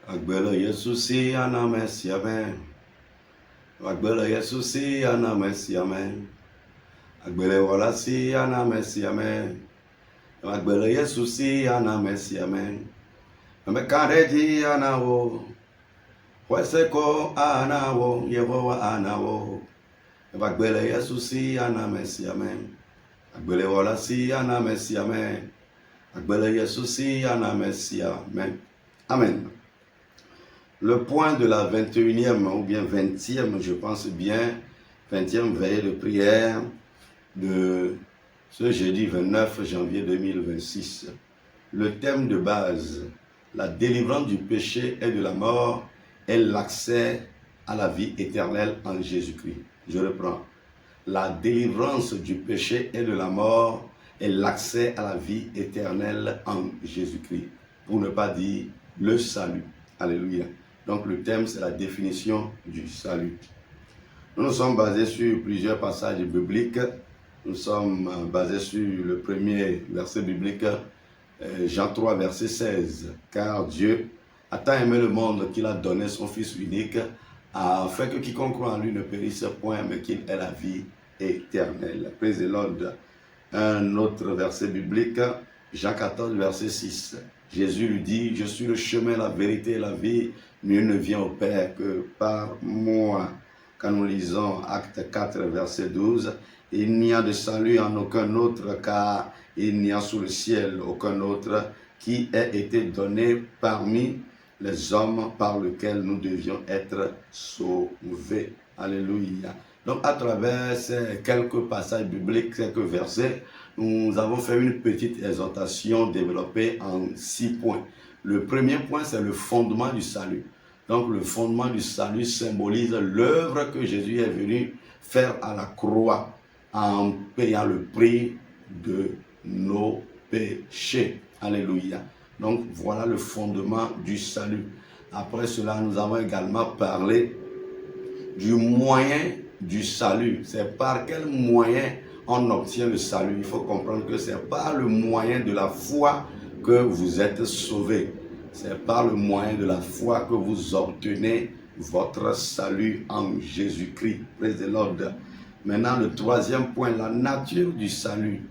Agbelo Yesusi anamesi amen. Agbelo Yesusi anamesi amen. Agbelo walasi anamesi amen. Agbelo Yesusi anamesi amen. Amekaredi anawo. Weseko anawo. Yehowa anawo. Agbelo Yesusi anamesi amen. Agbelo walasi anamesi amen. Agbelo Yesusi anamesi amen. Amen. Le point de la 21e ou bien 20e, je pense bien, 20e veillée de prière de ce jeudi 29 janvier 2026. Le thème de base, la délivrance du péché et de la mort est l'accès à la vie éternelle en Jésus-Christ. Je reprends. La délivrance du péché et de la mort est l'accès à la vie éternelle en Jésus-Christ. Pour ne pas dire le salut. Alléluia. Donc le thème, c'est la définition du salut. Nous nous sommes basés sur plusieurs passages bibliques. Nous sommes basés sur le premier verset biblique, Jean 3, verset 16. Car Dieu a tant aimé le monde qu'il a donné son Fils unique, afin que quiconque croit en lui ne périsse point, mais qu'il ait la vie éternelle. Praise the Lord. Un autre verset biblique, Jean 14, verset 6. Jésus lui dit, je suis le chemin, la vérité et la vie. Nul ne vient au Père que par moi. Quand nous lisons Acte 4, verset 12, il n'y a de salut en aucun autre, car il n'y a sous le ciel aucun autre qui ait été donné parmi les hommes par lequel nous devions être sauvés. Alléluia. Donc à travers ces quelques passages bibliques, quelques versets, nous avons fait une petite exhortation développée en 6 points. Le premier point, c'est le fondement du salut. Donc le fondement du salut symbolise l'œuvre que Jésus est venu faire à la croix en payant le prix de nos péchés. Alléluia. Donc voilà le fondement du salut. Après cela, nous avons également parlé du moyen du salut. C'est par quel moyen on obtient le salut. Il faut comprendre que c'est par le moyen de la foi que vous êtes sauvés. C'est par le moyen de la foi que vous obtenez votre salut en Jésus-Christ. Praise the Lord. Maintenant, le troisième point, la nature du salut.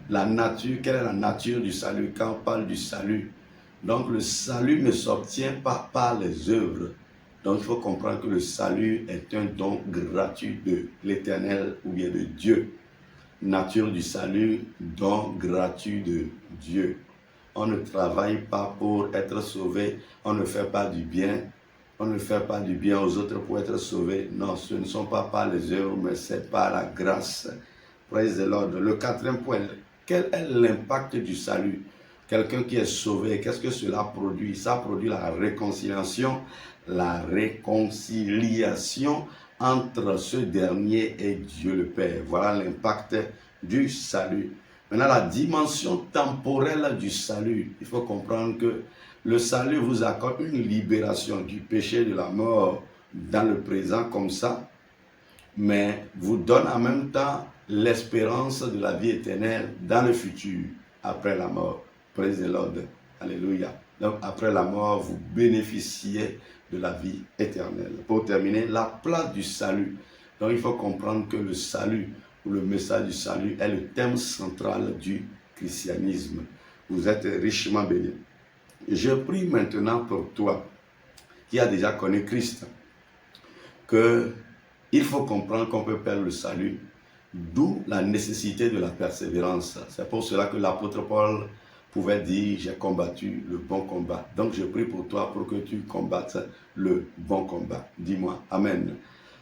La nature, quelle est la nature du salut quand on parle du salut? Donc, le salut ne s'obtient pas par les œuvres. Donc, il faut comprendre que le salut est un don gratuit de l'Éternel ou bien de Dieu. Nature du salut, don gratuit de Dieu. On ne travaille pas pour être sauvé, on ne fait pas du bien. On ne fait pas du bien aux autres pour être sauvé. Non, ce ne sont pas par les œuvres, mais c'est par la grâce. Praise the Lord. Le quatrième point, quel est l'impact du salut? Quelqu'un qui est sauvé, qu'est-ce que cela produit? Ça produit la réconciliation entre ce dernier et Dieu le Père. Voilà l'impact du salut. Maintenant, la dimension temporelle du salut. Il faut comprendre que le salut vous accorde une libération du péché, de la mort dans le présent comme ça, mais vous donne en même temps l'espérance de la vie éternelle dans le futur, après la mort. Praise the Lord. Alléluia. Donc après la mort, vous bénéficiez de la vie éternelle. Pour terminer, la place du salut. Donc il faut comprendre que le salut, ou le message du salut, est le thème central du christianisme. Vous êtes richement bénis. Je prie maintenant pour toi, qui a déjà connu Christ, qu'il faut comprendre qu'on peut perdre le salut, d'où la nécessité de la persévérance. C'est pour cela que l'apôtre Paul pouvait dire, j'ai combattu le bon combat. Donc je prie pour toi pour que tu combattes le bon combat. Dis-moi, Amen.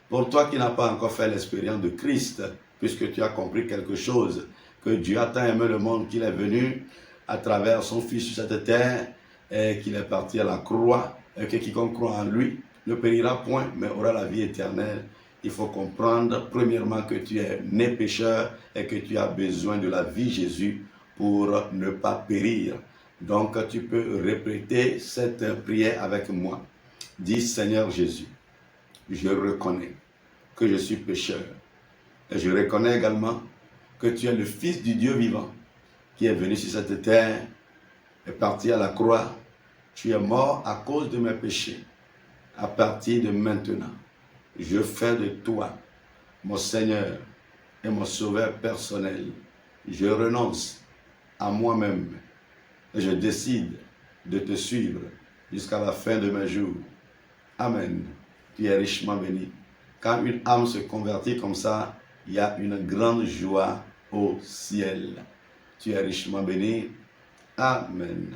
Pour toi qui n'as pas encore fait l'expérience de Christ, puisque tu as compris quelque chose, que Dieu a tant aimé le monde qu'il est venu à travers son Fils sur cette terre, et qu'il est parti à la croix, et que quiconque croit en lui ne périra point, mais aura la vie éternelle. Il faut comprendre, premièrement, que tu es né pécheur et que tu as besoin de la vie Jésus pour ne pas périr. Donc, tu peux répéter cette prière avec moi. Dis, Seigneur Jésus, je reconnais que je suis pécheur. Et je reconnais également que tu es le Fils du Dieu vivant qui est venu sur cette terre, est parti à la croix Tu es mort à cause de mes péchés. À partir de maintenant, je fais de toi mon Seigneur et mon Sauveur personnel. Je renonce à moi-même et je décide de te suivre jusqu'à la fin de mes jours. Amen. Tu es richement béni. Quand une âme se convertit comme ça, il y a une grande joie au ciel. Tu es richement béni. Amen.